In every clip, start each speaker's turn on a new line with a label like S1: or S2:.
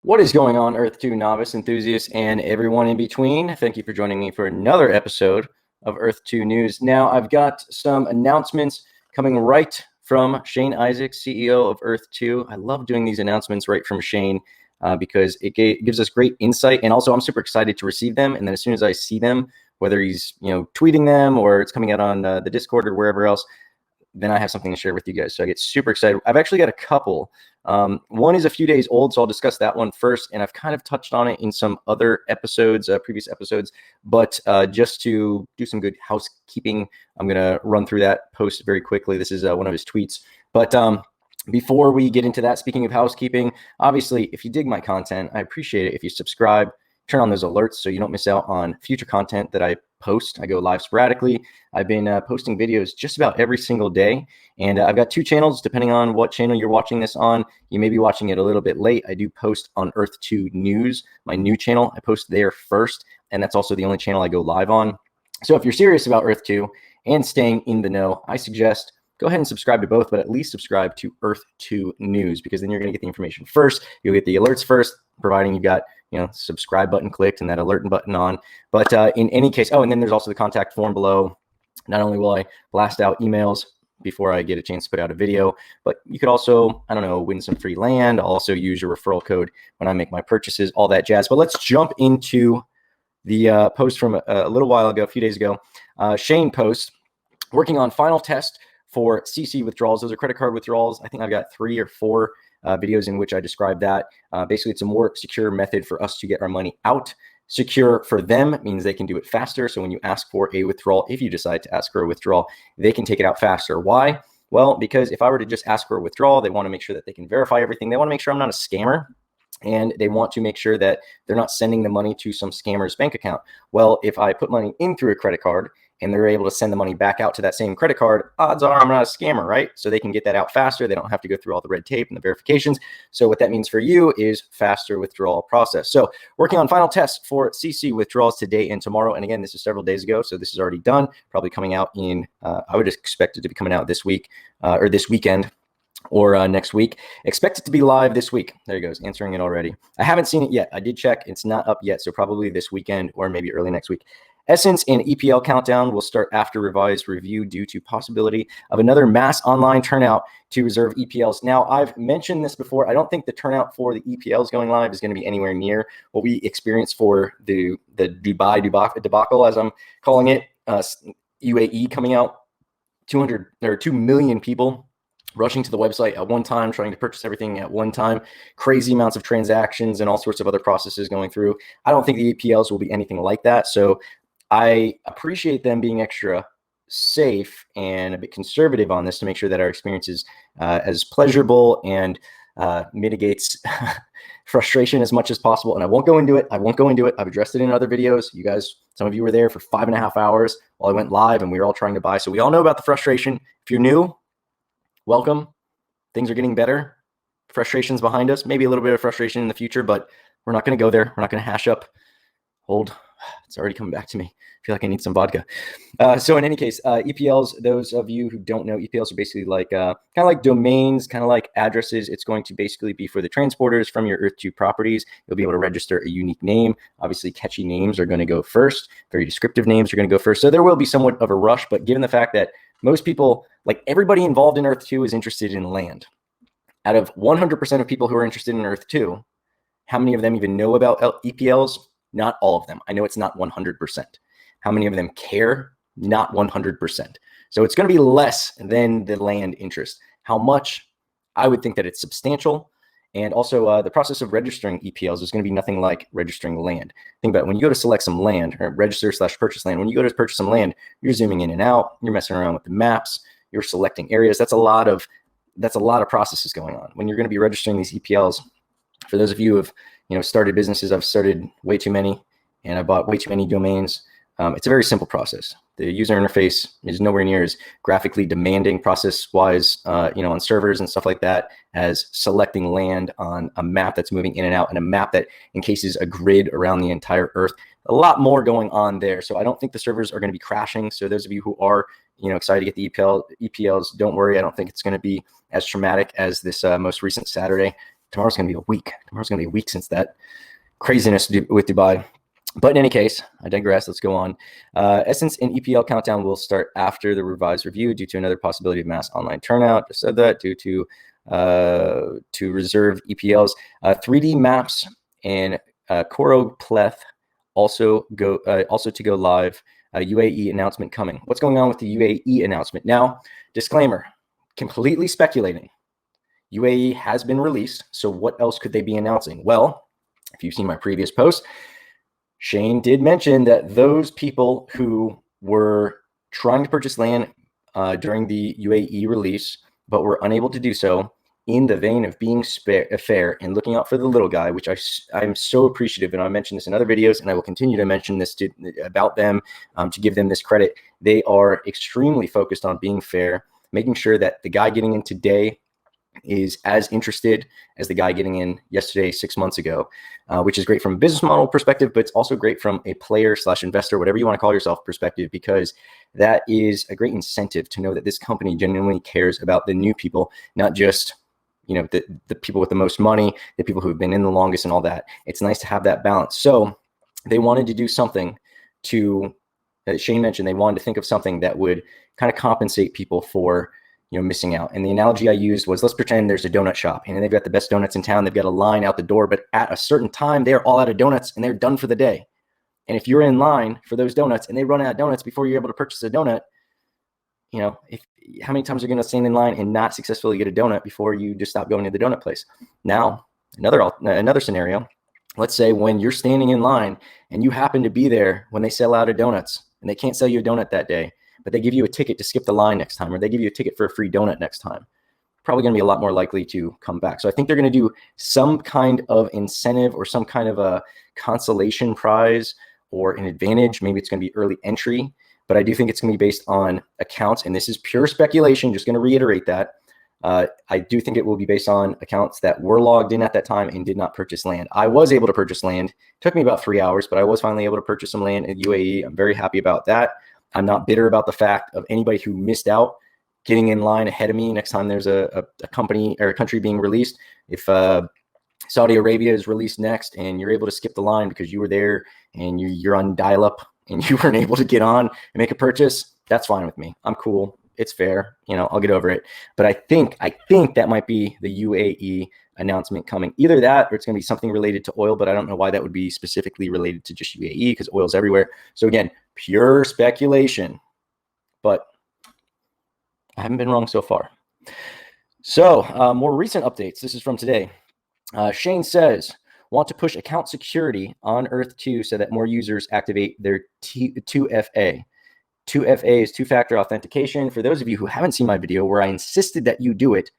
S1: What is going on, Earth2 novice enthusiasts and everyone in between? Thank you for joining me for another episode of Earth2 News. Now, I've got some announcements coming right from Shane Isaacs, CEO of Earth2. I love doing these announcements right from Shane because it gives us great insight, and also I'm super excited to receive them. And then as soon as I see them, whether he's tweeting them or it's coming out on the Discord or wherever else, then I have something to share with you guys. So I get super excited. I've actually got a couple. One is a few days old, so I'll discuss that one first. And I've kind of touched on it in some other episodes, previous episodes. But just to do some good housekeeping, I'm going to run through that post very quickly. This is one of his tweets. But before we get into that, speaking of housekeeping, obviously, if you dig my content, I appreciate it if you subscribe, turn on those alerts so you don't miss out on future content that I post. I go live sporadically. I've been posting videos just about every single day, and I've got two channels depending on what channel you're watching this on. You may be watching it a little bit late. I do post on Earth2 News, my new channel. I post there first, and that's also the only channel I go live on. So if you're serious about Earth2 and staying in the know, I suggest go ahead and subscribe to both, but at least subscribe to Earth2 News, because then you're going to get the information first. You'll get the alerts first, providing you've got subscribe button clicked and that alert button on. But in any case, and then there's also the contact form below. Not only will I blast out emails before I get a chance to put out a video, but you could also, win some free land. I'll also use your referral code when I make my purchases, all that jazz. But let's jump into the post from a little while ago, a few days ago. Shane posts, working on final test for CC withdrawals. Those are credit card withdrawals. I think I've got 3 or 4 videos in which I describe that. Basically, it's a more secure method for us to get our money out. Secure for them means they can do it faster. So when you ask for a withdrawal, if you decide to ask for a withdrawal, they can take it out faster. Why? Well, because if I were to just ask for a withdrawal, they want to make sure that they can verify everything. They want to make sure I'm not a scammer. And they want to make sure that they're not sending the money to some scammer's bank account. Well, if I put money in through a credit card and they're able to send the money back out to that same credit card, odds are I'm not a scammer, right? So they can get that out faster. They don't have to go through all the red tape and the verifications. So what that means for you is faster withdrawal process. So working on final tests for CC withdrawals today and tomorrow. And again, this is several days ago, so this is already done. Probably coming out in, I would expect it to be coming out this week or this weekend, or next week. Expect it to be live this week. There he goes, answering it already. I haven't seen it yet. I did check. It's not up yet, so probably this weekend or maybe early next week. Essence and EPL countdown will start after revised review due to possibility of another mass online turnout to reserve EPLs. Now, I've mentioned this before. I don't think the turnout for the EPLs going live is going to be anywhere near what we experienced for the Dubai debacle, as I'm calling it. UAE coming out, 2 million people rushing to the website at one time, trying to purchase everything at one time, crazy amounts of transactions and all sorts of other processes going through. I don't think the EPLs will be anything like that. So I appreciate them being extra safe and a bit conservative on this to make sure that our experience is as pleasurable and mitigates frustration as much as possible. And I won't go into it. I've addressed it in other videos. You guys, some of you were there for 5.5 hours while I went live and we were all trying to buy. So we all know about the frustration. If you're new, welcome. Things are getting better. Frustration's behind us. Maybe a little bit of frustration in the future, but we're not going to go there. We're not going to hash up. It's already coming back to me. I feel like I need some vodka. So in any case, EPLs, those of you who don't know, EPLs are basically like kind of like domains, kind of like addresses. It's going to basically be for the transporters from your Earth2 properties. You'll be able to register a unique name. Obviously, catchy names are going to go first. Very descriptive names are going to go first. So there will be somewhat of a rush, but given the fact that most people, like everybody involved in Earth2, is interested in land. Out of 100% of people who are interested in Earth2, how many of them even know about EPLs? Not all of them. I know it's not 100%. How many of them care? Not 100%. So it's going to be less than the land interest. How much? I would think that it's substantial. And also the process of registering EPLs is going to be nothing like registering land. Think about it. When you go to select some land or register/purchase land, when you go to purchase some land, you're zooming in and out, you're messing around with the maps, you're selecting areas. That's a lot of processes going on. When you're going to be registering these EPLs, for those of you who have started businesses, I've started way too many and I bought way too many domains. It's a very simple process. The user interface is nowhere near as graphically demanding process-wise, on servers and stuff like that, as selecting land on a map that's moving in and out, and a map that encases a grid around the entire Earth. A lot more going on there. So I don't think the servers are going to be crashing. So those of you who are excited to get the EPLs, don't worry. I don't think it's going to be as traumatic as this most recent Saturday. tomorrow's going to be a week. Tomorrow's going to be a week since that craziness with Dubai. But in any case, I digress. Let's go on. Essence and EPL countdown will start after the revised review due to another possibility of mass online turnout. Just said that due to reserve EPLs. 3D maps and Choropleth also to go live. UAE announcement coming. What's going on with the UAE announcement? Now, disclaimer, completely speculating. UAE has been released, so what else could they be announcing? Well, if you've seen my previous post, Shane did mention that those people who were trying to purchase land during the UAE release, but were unable to do so, in the vein of being fair and looking out for the little guy, which I'm so appreciative, and I mentioned this in other videos, and I will continue to mention this about them to give them this credit. They are extremely focused on being fair, making sure that the guy getting in today is as interested as the guy getting in yesterday, 6 months ago, which is great from a business model perspective, but it's also great from a player / investor, whatever you want to call yourself, perspective, because that is a great incentive to know that this company genuinely cares about the new people, not just the people with the most money, the people who've been in the longest and all that. It's nice to have that balance. So they wanted to do something as Shane mentioned, they wanted to think of something that would kind of compensate people for missing out. And the analogy I used was, let's pretend there's a donut shop and they've got the best donuts in town. They've got a line out the door, but at a certain time, they're all out of donuts and they're done for the day. And if you're in line for those donuts and they run out of donuts before you're able to purchase a donut, how many times are you going to stand in line and not successfully get a donut before you just stop going to the donut place? Now, another scenario, let's say when you're standing in line and you happen to be there when they sell out of donuts and they can't sell you a donut that day, but they give you a ticket to skip the line next time, or they give you a ticket for a free donut next time, probably going to be a lot more likely to come back. So I think they're going to do some kind of incentive or some kind of a consolation prize or an advantage. Maybe it's going to be early entry, but I do think it's going to be based on accounts. And this is pure speculation, just going to reiterate that. I do think it will be based on accounts that were logged in at that time and did not purchase land. I was able to purchase land. It took me about 3 hours, but I was finally able to purchase some land in UAE. I'm very happy about that. I'm not bitter about the fact of anybody who missed out getting in line ahead of me next time there's a company or a country being released. If Saudi Arabia is released next and you're able to skip the line because you were there and you're on dial-up and you weren't able to get on and make a purchase, that's fine with me. I'm cool. It's fair. I'll get over it. But I think that might be the UAE announcement coming. Either that or it's going to be something related to oil, but I don't know why that would be specifically related to just UAE because oil's everywhere. So again, pure speculation, but I haven't been wrong so far. So more recent updates. This is from today. Shane says, want to push account security on Earth2 so that more users activate their 2FA. 2FA is two-factor authentication. For those of you who haven't seen my video where I insisted that you do it,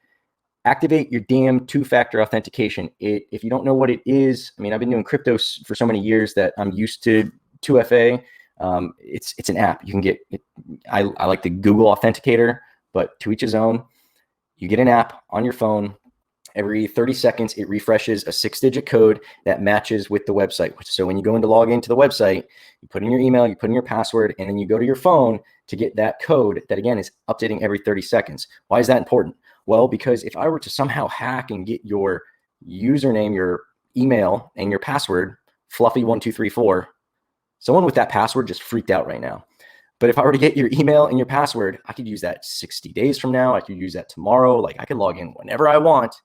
S1: activate your damn two-factor authentication. If you don't know what it is, I've been doing crypto for so many years that I'm used to 2FA. It's an app. You can get it. I like the Google Authenticator, but to each his own. You get an app on your phone. Every 30 seconds, it refreshes a 6-digit code that matches with the website. So when you go in to log into the website, you put in your email, you put in your password, and then you go to your phone to get that code that, again, is updating every 30 seconds. Why is that important? Well, because if I were to somehow hack and get your username, your email, and your password, fluffy1234, someone with that password just freaked out right now. But if I were to get your email and your password, I could use that 60 days from now. I could use that tomorrow. I could log in whenever I want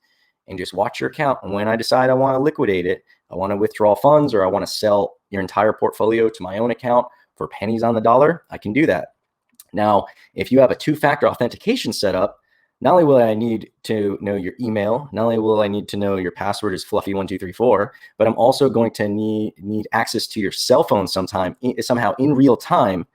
S1: and just watch your account. And when I decide I want to liquidate it, I want to withdraw funds, or I want to sell your entire portfolio to my own account for pennies on the dollar, I can do that. Now, if you have a two-factor authentication set up, not only will I need to know your email, not only will I need to know your password is fluffy1234, but I'm also going to need access to your cell phone somehow in real time,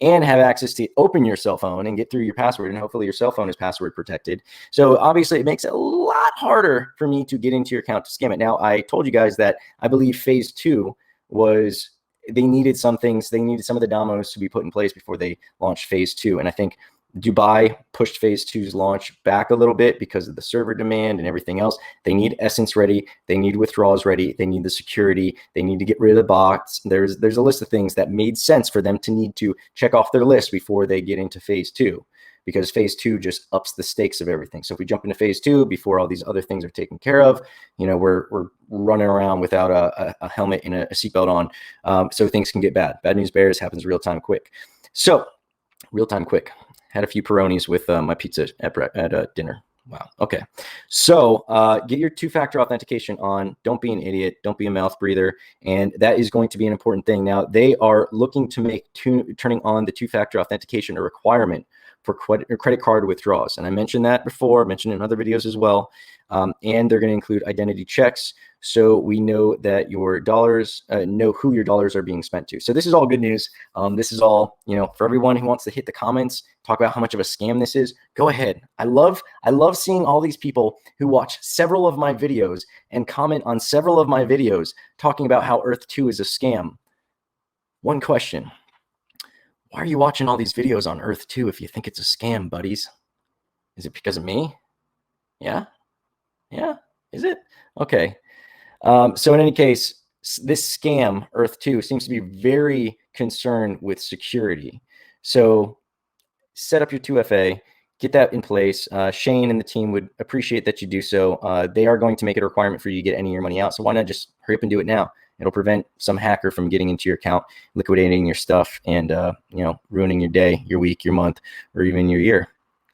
S1: and have access to open your cell phone and get through your password. And hopefully your cell phone is password protected. So obviously it makes it a lot harder for me to get into your account to scam it. Now, I told you guys that I believe phase 2 was, they needed some things. They needed some of the dominoes to be put in place before they launched phase 2. And I think Dubai pushed phase 2's launch back a little bit because of the server demand and everything else. They need Essence ready. They need withdrawals ready. They need the security. They need to get rid of the bots. There's a list of things that made sense for them to need to check off their list before they get into phase 2. because phase 2 just ups the stakes of everything. So if we jump into phase 2 before all these other things are taken care of, we're running around without a helmet and a seatbelt on. So things can get bad. Bad news bears happens real time quick. So real time quick. Had a few Peronis with my pizza at dinner. Wow. Okay. So get your two-factor authentication on. Don't be an idiot. Don't be a mouth breather. And that is going to be an important thing. Now, they are looking to make turning on the two-factor authentication a requirement for credit card withdrawals. And I mentioned that before, mentioned in other videos as well. And they're going to include identity checks, so we know that your dollars, know who your dollars are being spent to. So this is all good news. This is all, for everyone who wants to hit the comments, talk about how much of a scam this is. Go ahead. I love seeing all these people who watch several of my videos and comment on several of my videos talking about how Earth2 is a scam. One question. Why are you watching all these videos on Earth2 if you think it's a scam, buddies? Is it because of me? Yeah? Yeah? Is it? Okay. So in any case, this scam, Earth2, seems to be very concerned with security. So set up your 2FA, get that in place. Shane and the team would appreciate that you do so. They are going to make it a requirement for you to get any of your money out. So why not just hurry up and do it now? It'll prevent some hacker from getting into your account, liquidating your stuff, and ruining your day, your week, your month, or even your year.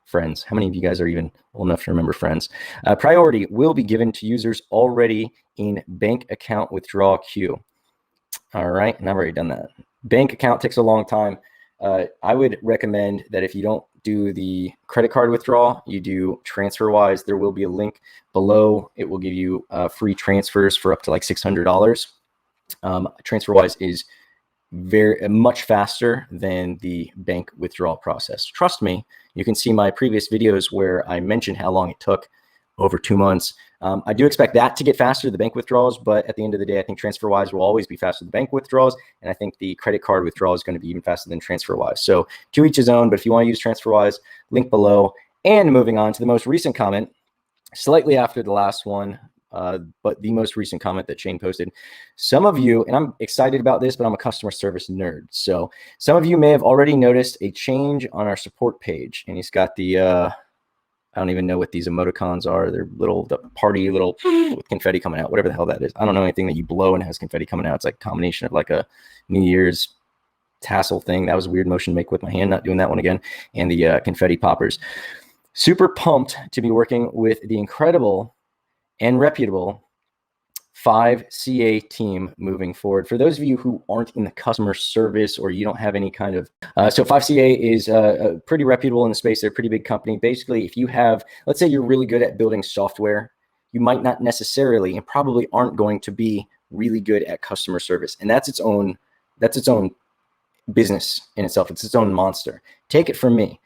S1: Friends, how many of you guys are even old enough to remember Friends? Priority will be given to users already in bank account withdrawal queue. All right, and I've already done that. Bank account takes a long time. I would recommend that if you don't do the credit card withdrawal, you do TransferWise. There will be a link below. It will give you free transfers for up to like $600. TransferWise is very much faster than the bank withdrawal process. Trust me, you can see my previous videos where I mentioned how long it took, over 2 months. I do expect that to get faster, the bank withdrawals, but at the end of the day, I think TransferWise will always be faster than bank withdrawals, and I think the credit card withdrawal is going to be even faster than TransferWise. So to each his own, but if you want to use TransferWise, link below. And moving on to the most recent comment, slightly after the last one, but the most recent comment that Shane posted. Some of you, and I'm excited about this, but I'm a customer service nerd. So some of you may have already noticed a change on our support page, and he's got the, I don't even know what these emoticons are. They're the party little with confetti coming out, whatever the hell that is. I don't know anything that you blow and has confetti coming out. It's like a combination of like a New Year's tassel thing. That was a weird motion to make with my hand, not doing that one again. And the confetti poppers. Super pumped to be working with the incredible and reputable 5CA team moving forward. For those of you who aren't in the customer service or you don't have any kind of, so 5CA is pretty reputable in the space. They're a pretty big company. Basically, if you have, let's say you're really good at building software, you might not necessarily and probably aren't going to be really good at customer service. And that's its own business in itself. It's its own monster. Take it from me.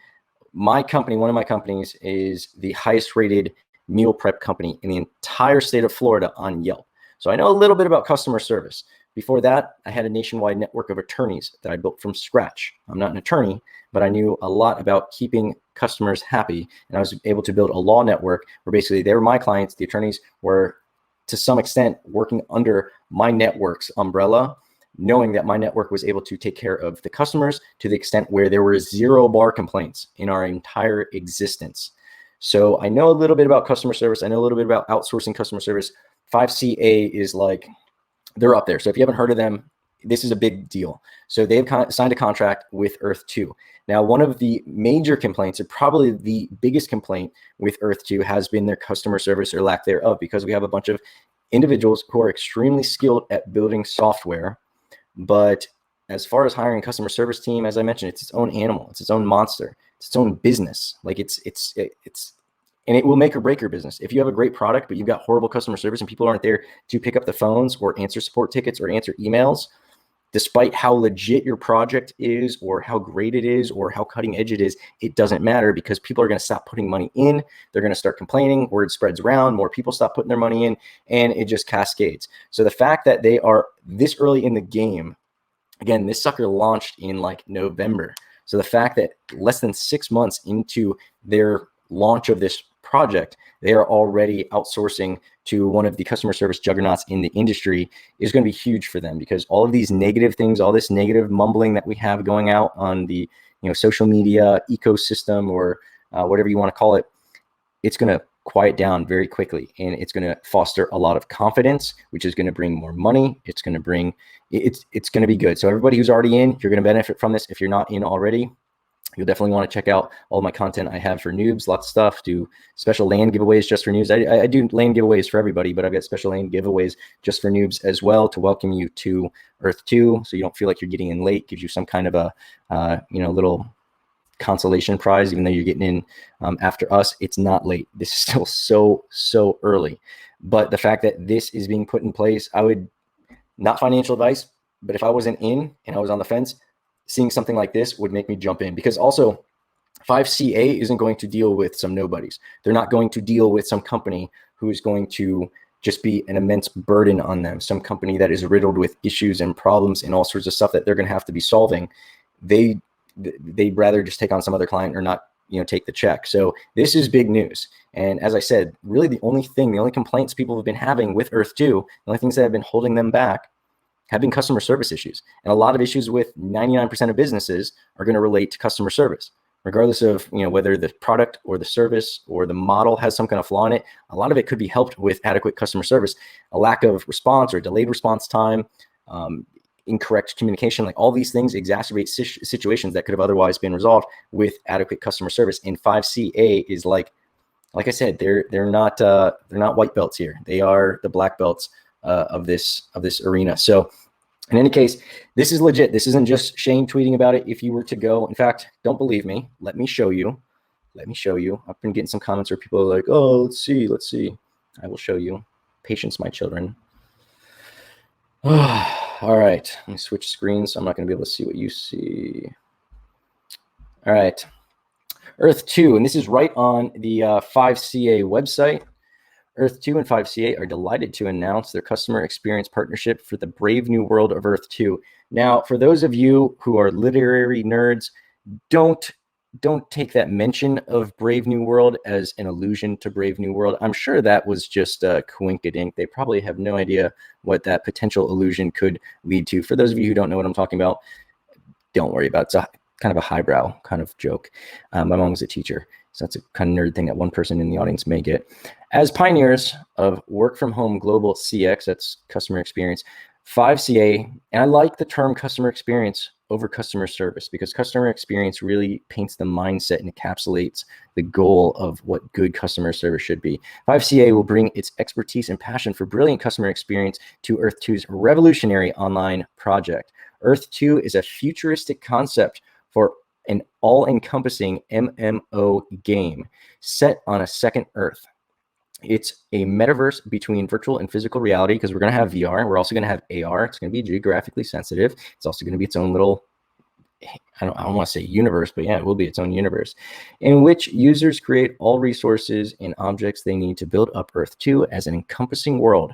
S1: My company, one of my companies, is the highest rated meal prep company in the entire state of Florida on Yelp. So I know a little bit about customer service. Before that, I had a nationwide network of attorneys that I built from scratch. I'm not an attorney, but I knew a lot about keeping customers happy. And I was able to build a law network where basically they were my clients. The attorneys were, to some extent, working under my network's umbrella, knowing that my network was able to take care of the customers to the extent where there were 0 bar complaints in our entire existence. So I know a little bit about customer service. I know a little bit about outsourcing customer service. 5CA is like, they're up there. So if you haven't heard of them, this is a big deal. So they've signed a contract with Earth2. Now, one of the major complaints, or probably the biggest complaint with Earth2, has been their customer service or lack thereof, because we have a bunch of individuals who are extremely skilled at building software. But as far as hiring a customer service team, as I mentioned, it's its own animal. It's its own monster. It's its own business. Like and it will make or break your business. If you have a great product, but you've got horrible customer service and people aren't there to pick up the phones or answer support tickets or answer emails, despite how legit your project is or how great it is or how cutting edge it is, it doesn't matter, because people are going to stop putting money in. They're going to start complaining. Word spreads around. More people stop putting their money in, and it just cascades. So the fact that they are this early in the game, again, this sucker launched in like November. So the fact that less than 6 months into their launch of this project, they are already outsourcing to one of the customer service juggernauts in the industry is going to be huge for them, because all of these negative things, all this negative mumbling that we have going out on the social media ecosystem, or whatever you want to call it, it's going to quiet down very quickly, and it's going to foster a lot of confidence, which is going to bring more money. It's going to be good. So everybody who's already in, you're going to benefit from this. If you're not in already, you'll definitely want to check out all my content I have for noobs, lots of stuff. Do special land giveaways just for noobs. I do land giveaways for everybody, but I've got special land giveaways just for noobs as well, to welcome you to Earth 2, so you don't feel like you're getting in late. Gives you some kind of a little consolation prize, even though you're getting in after us. It's not late. This is still so early. But the fact that this is being put in place, I would, not financial advice, but if I wasn't in and I was on the fence, seeing something like this would make me jump in. Because also 5CA isn't going to deal with some nobodies. They're not going to deal with some company who is going to just be an immense burden on them, some company that is riddled with issues and problems and all sorts of stuff that they're going to have to be solving. They'd rather just take on some other client or not, take the check. So this is big news. And as I said, really the only complaints people have been having with Earth 2, the only things that have been holding them back have been customer service issues. And a lot of issues with 99% of businesses are going to relate to customer service, regardless of, whether the product or the service or the model has some kind of flaw in it. A lot of it could be helped with adequate customer service. A lack of response or delayed response time, incorrect communication, like all these things exacerbate situations that could have otherwise been resolved with adequate customer service. And 5CA is like I said, they're not white belts here. They are the black belts of this arena. So in any case, this is legit. This isn't just Shane tweeting about it. If you were to go, in fact, don't believe me, let me show you. I've been getting some comments where people are like, oh, let's see. I will show you. Patience, my children. All right, let me switch screens. I'm not going to be able to see what you see. All right, Earth 2, and this is right on the 5CA website. Earth 2 and 5CA are delighted to announce their customer experience partnership for the brave new world of Earth 2. Now, for those of you who are literary nerds, don't take that mention of Brave New World as an allusion to Brave New World. I'm sure that was just a coinkydink. They probably have no idea what that potential allusion could lead to. For those of you who don't know what I'm talking about, don't worry about it. It's a kind of a highbrow kind of joke. My mom was a teacher, so that's a kind of nerd thing that one person in the audience may get. As pioneers of work from home global CX, that's customer experience, 5CA, and I like the term customer experience over customer service, because customer experience really paints the mindset and encapsulates the goal of what good customer service should be. 5CA will bring its expertise and passion for brilliant customer experience to Earth 2's revolutionary online project. Earth 2 is a futuristic concept for an all-encompassing MMO game set on a second Earth. It's a metaverse between virtual and physical reality, because we're going to have VR. We're also going to have AR. It's going to be geographically sensitive. It's also going to be its own little, I don't want to say universe, but yeah, it will be its own universe, in which users create all resources and objects they need to build up Earth 2 as an encompassing world,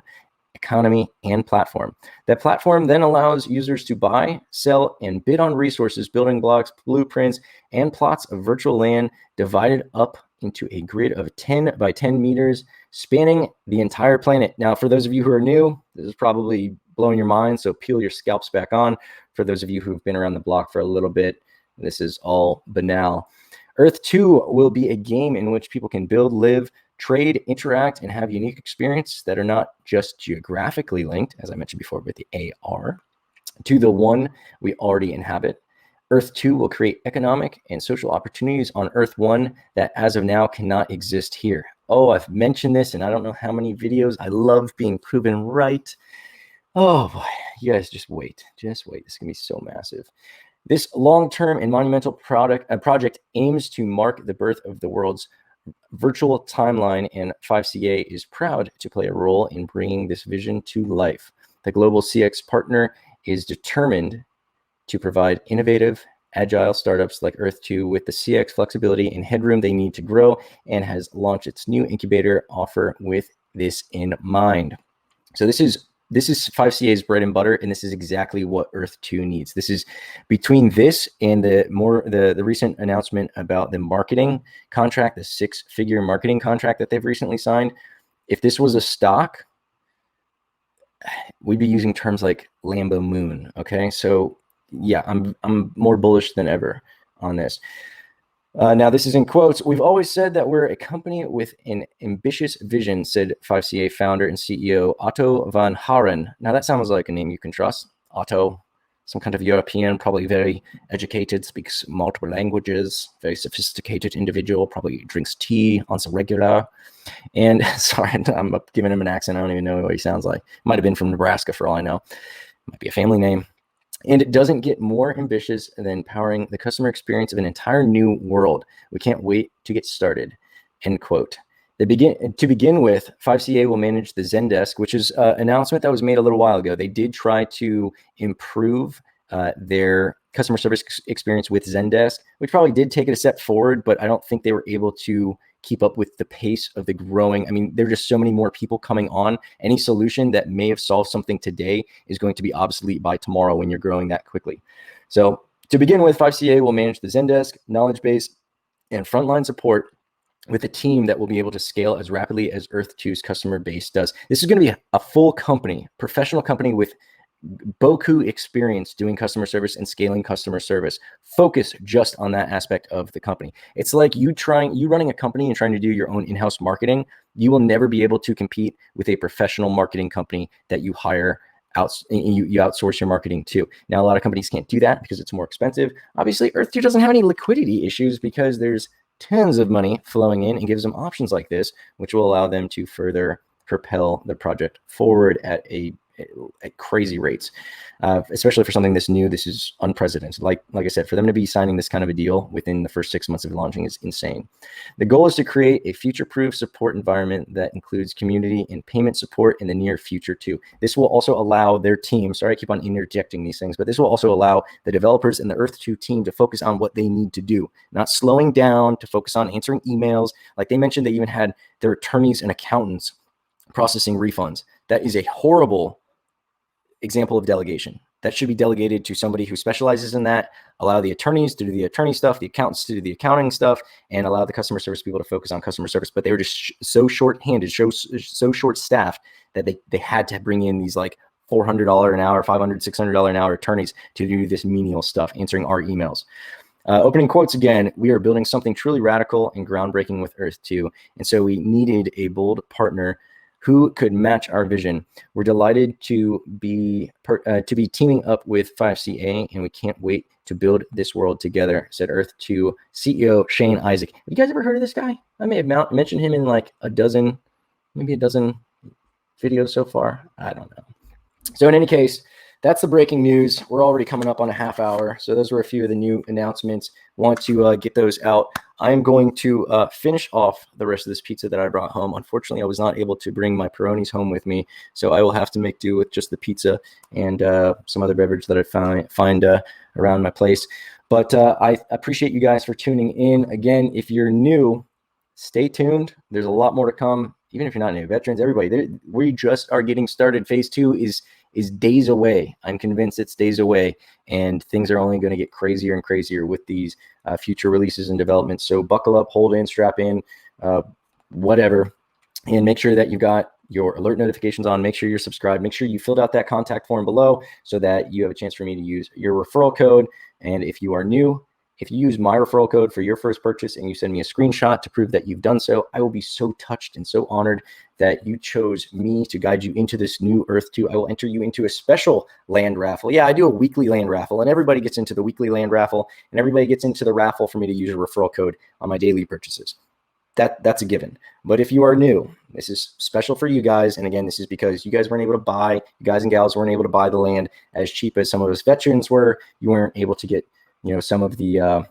S1: economy, and platform. That platform then allows users to buy, sell, and bid on resources, building blocks, blueprints, and plots of virtual land divided up into a grid of 10 by 10 meters spanning the entire planet. Now, for those of you who are new, this is probably blowing your mind, so peel your scalps back on. For those of you who've been around the block for a little bit, this is all banal. Earth 2 will be a game in which people can build, live, trade, interact, and have unique experiences that are not just geographically linked, as I mentioned before with the AR, to the one we already inhabit. Earth 2 will create economic and social opportunities on Earth 1 that as of now cannot exist here. Oh, I've mentioned this and I don't know how many videos. I love being proven right. Oh boy, you guys just wait. This is going to be so massive. This long-term and monumental project aims to mark the birth of the world's virtual timeline, and 5CA is proud to play a role in bringing this vision to life. The global CX partner is determined to provide innovative, agile startups like Earth 2 with the CX flexibility and headroom they need to grow, and has launched its new incubator offer with this in mind. So this is 5CA's bread and butter, and this is exactly what Earth 2 needs. This is between this and the recent announcement about the marketing contract, the 6-figure marketing contract that they've recently signed. If this was a stock, we'd be using terms like Lambo Moon. Okay, so yeah, I'm more bullish than ever on this. Now, this is in quotes. "We've always said that we're a company with an ambitious vision," said 5CA founder and CEO Otto van Haren. Now, that sounds like a name you can trust. Otto, some kind of European, probably very educated, speaks multiple languages, very sophisticated individual, probably drinks tea on some regular. And sorry, I'm giving him an accent. I don't even know what he sounds like. Might have been from Nebraska for all I know. Might be a family name. "And it doesn't get more ambitious than powering the customer experience of an entire new world. We can't wait to get started." End quote. To begin with, 5CA will manage the Zendesk, which is an announcement that was made a little while ago. They did try to improve their customer service experience with Zendesk, which probably did take it a step forward, but I don't think they were able to keep up with the pace of the growing. I mean, there are just so many more people coming on. Any solution that may have solved something today is going to be obsolete by tomorrow when you're growing that quickly. So to begin with, 5CA will manage the Zendesk, knowledge base, and frontline support with a team that will be able to scale as rapidly as Earth2's customer base does. This is going to be a full company, professional company with Boku experience doing customer service and scaling customer service. Focus just on that aspect of the company. It's like you running a company and trying to do your own in-house marketing. You will never be able to compete with a professional marketing company that you hire out. You outsource your marketing to. Now, a lot of companies can't do that because it's more expensive. Obviously, Earth2 doesn't have any liquidity issues because there's tons of money flowing in and gives them options like this, which will allow them to further propel the project forward at crazy rates, especially for something this new. This is unprecedented. Like I said, for them to be signing this kind of a deal within the first 6 months of launching is insane. The goal is to create a future-proof support environment that includes community and payment support in the near future too. This will also allow their team, sorry I keep on interjecting these things, but this will also allow the developers and the Earth2 team to focus on what they need to do, not slowing down to focus on answering emails. Like they mentioned, they even had their attorneys and accountants processing refunds. That is a horrible example of delegation. That should be delegated to somebody who specializes in that. Allow the attorneys to do the attorney stuff, the accountants to do the accounting stuff, and allow the customer service people to focus on customer service. But they were just so short-handed, so short-staffed that they had to bring in these like $400 an hour, $500, $600 an hour attorneys to do this menial stuff, answering our emails. Opening quotes again, "We are building something truly radical and groundbreaking with Earth2, and so we needed a bold partner who could match our vision. We're delighted to be teaming up with 5CA, and we can't wait to build this world together," said Earth2 CEO Shane Isaac. Have you guys ever heard of this guy? I may have mentioned him in like maybe a dozen videos so far. I don't know. So in any case, that's the breaking news. We're already coming up on a half hour. So those were a few of the new announcements. Want to get those out. I'm going to finish off the rest of this pizza that I brought home. Unfortunately, I was not able to bring my Peronis home with me, so I will have to make do with just the pizza and some other beverage that I find around my place. But I appreciate you guys for tuning in. Again, if you're new, stay tuned. There's a lot more to come. Even if you're not new, veterans, everybody, we just are getting started. Phase 2 is days away. I'm convinced it's days away, and things are only going to get crazier and crazier with these future releases and developments. So buckle up, hold in, strap in, whatever, and make sure that you got your alert notifications on. Make sure you're subscribed. Make sure you filled out that contact form below so that you have a chance for me to use your referral code. And if you are new, if you use my referral code for your first purchase and you send me a screenshot to prove that you've done so, I will be so touched and so honored that you chose me to guide you into this new Earth2. I will enter you into a special land raffle. Yeah, I do a weekly land raffle, and everybody gets into the weekly land raffle, and everybody gets into the raffle for me to use a referral code on my daily purchases. That's a given. But if you are new, this is special for you guys. And again, this is because you guys weren't able to buy, you guys and gals weren't able to buy the land as cheap as some of us veterans were. You weren't able to get some of the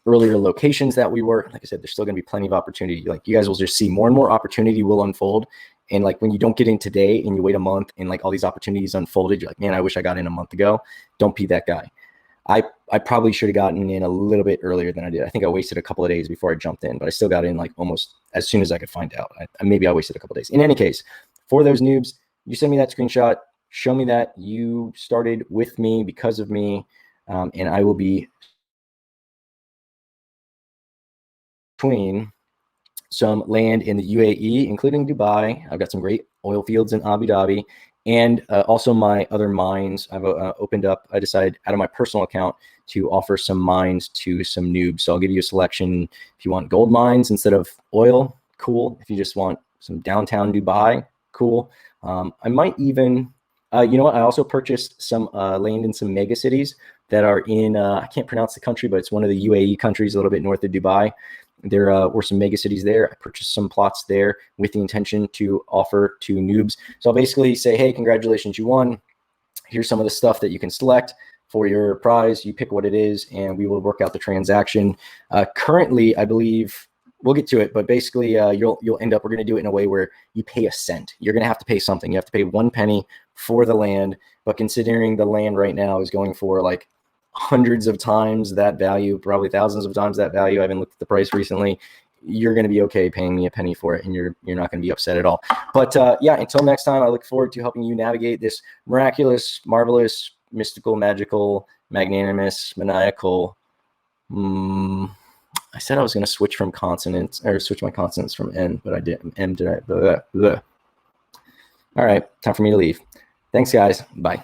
S1: earlier locations that we were. Like I said, there's still going to be plenty of opportunity. Like you guys will just see more and more opportunity will unfold. And like when you don't get in today and you wait a month and like all these opportunities unfolded, you're like, man, I wish I got in a month ago. Don't be that guy. I probably should have gotten in a little bit earlier than I did. I think I wasted a couple of days before I jumped in, but I still got in like almost as soon as I could find out. Maybe I wasted a couple of days. In any case, for those noobs, you send me that screenshot, show me that you started with me because of me, and I will be between some land in the UAE, including Dubai. I've got some great oil fields in Abu Dhabi And also my other mines I've opened up. I decided out of my personal account to offer some mines to some noobs. So I'll give you a selection. If you want gold mines instead of oil, cool. If you just want some downtown Dubai, cool. I might even, you know what? I also purchased some land in some mega cities that are in, I can't pronounce the country, but it's one of the UAE countries a little bit north of Dubai. There were some mega cities there. I purchased some plots there with the intention to offer to noobs. So I'll basically say, hey, congratulations, you won. Here's some of the stuff that you can select for your prize. You pick what it is, and we will work out the transaction. Currently, I believe we'll get to it, but basically, you'll end up. We're going to do it in a way where you pay a cent. You're going to have to pay something. You have to pay 1 penny for the land. But considering the land right now is going for like hundreds of times that value, probably thousands of times that value. I haven't looked at the price recently. You're going to be okay paying me a penny for it, and you're not going to be upset at all. But yeah, until next time, I look forward to helping you navigate this miraculous, marvelous, mystical, magical, magnanimous, maniacal. I said I was going to switch from consonants, or switch my consonants from N, but I didn't. M did I? Blah, blah, blah. All right, time for me to leave. Thanks, guys. Bye.